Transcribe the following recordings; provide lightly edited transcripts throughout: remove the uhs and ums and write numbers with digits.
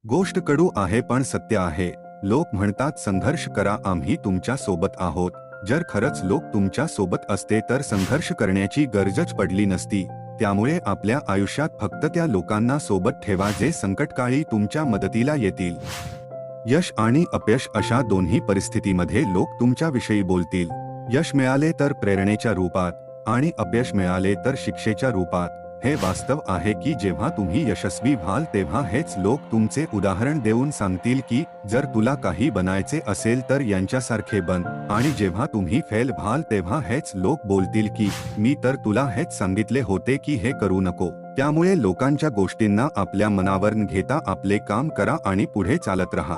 गोष्ट कडू आहे पण सत्य आहे. लोक म्हणतात संघर्ष करा, आम्ही तुमच्या सोबत आहोत. जर खरंच लोक तुमच्या सोबत असते तर संघर्ष करण्याची गरजच पडली नसती. त्यामुळे आपल्या आयुष्यात फक्त त्या लोकांना सोबत ठेवा जे संकटकाळी तुमच्या मदतीला येतील. यश आणि अपयश अशा दोन्ही परिस्थितीमध्ये लोक तुमच्याविषयी बोलतील. यश मिळाले तर प्रेरणेच्या रूपात आणि अपयश मिळाले तर शिक्षेच्या रूपात. हे वास्तव आहे की जेव्हा तुम्ही यशस्वी व्हाल तेव्हा हेच लोक तुमचे उदाहरण देऊन सांगतील की जर तुला काही बनायचे असेल तर यांच्यासारखे बन. आणि जेव्हा तुम्ही फेल व्हाल तेव्हा हेच लोक बोलतील की मी तर तुला हेच सांगितले होते की हे करू नको. त्यामुळे लोकांच्या गोष्टींना आपल्या मनावर न घेता आपले काम करा आणि पुढे चालत राहा.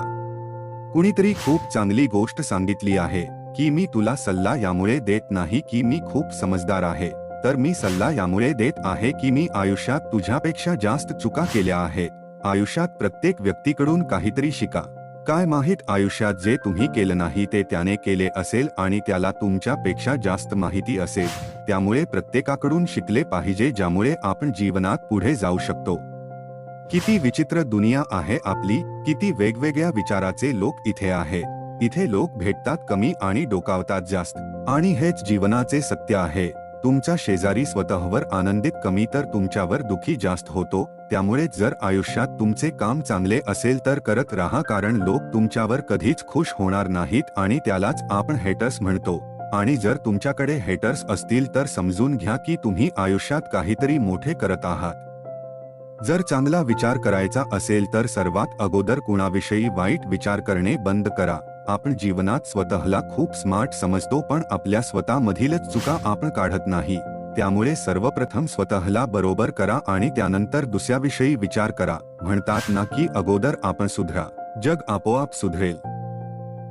कुणीतरी खूप चांगली गोष्ट सांगितली आहे की मी तुला सल्ला यामुळे देत नाही की मी खूप समजदार आहे, तर मी सल्ला यामुळे देत आहे की मी आयुष्यात तुझ्यापेक्षा जास्त चुका केल्या आहेत. आयुष्यात प्रत्येक व्यक्तीकडून काहीतरी शिका. काय माहित आयुष्यात जे तुम्ही केलं नाही ते त्याने केले असेल आणि त्याला तुमच्यापेक्षा जास्त माहिती असेल. त्यामुळे प्रत्येकाकडून शिकले पाहिजे ज्यामुळे आपण जीवनात पुढे जाऊ शकतो. किती विचित्र दुनिया आहे आपली. किती वेगवेगळ्या विचाराचे लोक इथे आहेत. इथे लोक भेटतात कमी आणि डोकावतात जास्त. आणि हेच जीवनाचे सत्य आहे. तुमचा शेजारी स्वतःवर आनंदित कमी तर तुमच्यावर दुखी जास्त होतो. त्यामुळे जर आयुष्यात तुमचे काम चांगले असेल तर करत राहा, कारण लोक तुमच्यावर कधीच खुश होणार नाहीत आणि त्यालाच आपण हेटर्स म्हणतो. आणि जर तुमच्याकडे हेटर्स असतील तर समजून घ्या की तुम्ही आयुष्यात काहीतरी मोठे करत आहात. जर चांगला विचार करायचा असेल तर सर्वात अगोदर कुणाविषयी वाईट विचार करणे बंद करा. आपण जीवनात स्वतःला खूप स्मार्ट समजतो पण आपल्या स्वतःमधीलच चुका आपण काढत नाही. त्यामुळे सर्वप्रथम स्वतःला बरोबर करा आणि त्यानंतर दुसऱ्याविषयी विचार करा. म्हणतात ना की अगोदर आपण सुधरा, जग आपोआप सुधरेल.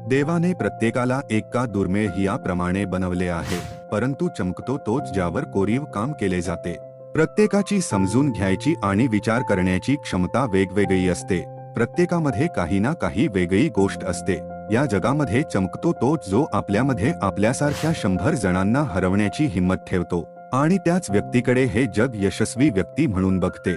देवाने प्रत्येकाला एका दुर्मिळ हिऱ्याप्रमाणे बनवले आहे, परंतु चमकतो तोच ज्यावर कोरीव काम केले जाते. प्रत्येकाची समजून घ्यायची आणि विचार करण्याची क्षमता वेगवेगळी असते. प्रत्येकामध्ये काही ना काही वेगळी गोष्ट असते. या जगामध्ये चमकतो तोच जो आपल्यामध्ये आपल्यासारख्या 100 जणांना हरवण्याची हिंमत ठेवतो आणि त्याच व्यक्तीकडे हे जग यशस्वी व्यक्ती म्हणून बघते.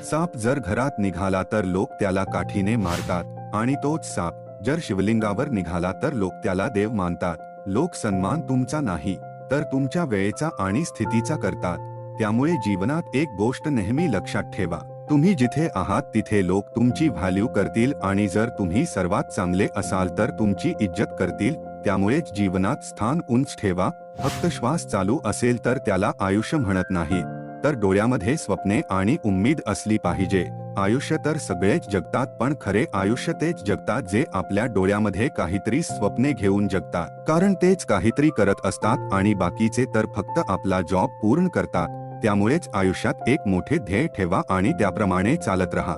साप जर घरात निघाला तर लोक त्याला काठीने मारतात आणि तोच साप जर शिवलिंगावर निघाला तर लोक त्याला देव मानतात. लोक सन्मान तुमचा नाही तर तुमच्या वेळेचा आणि स्थितीचा करतात. त्यामुळे जीवनात एक गोष्ट नेहमी लक्षात ठेवा, तुम्ही जिथे आहात तिथे लोक तुमची व्हॅल्यू करतील आणि जर तुम्ही सर्वात चांगले असाल तर तुमची इज्जत करतील. त्यामुळेच जीवनात स्थान उंच ठेवा. फक्त श्वास चालू असेल तर त्याला आयुष्य म्हणत नाही, तर डोळ्यामध्ये स्वप्ने आणि उम्मीद असली पाहिजे. आयुष्य तर सगळेच जगतात पण खरे आयुष्य तेच जगतात जे आपल्या डोळ्यामध्ये काहीतरी स्वप्ने घेऊन जगतात, कारण तेच काहीतरी करत असतात आणि बाकीचे तर फक्त आपला जॉब पूर्ण करतात. त्यामुळेच आयुष्यात एक मोठे ध्येय ठेवा आणि त्याप्रमाणे चालत राहा.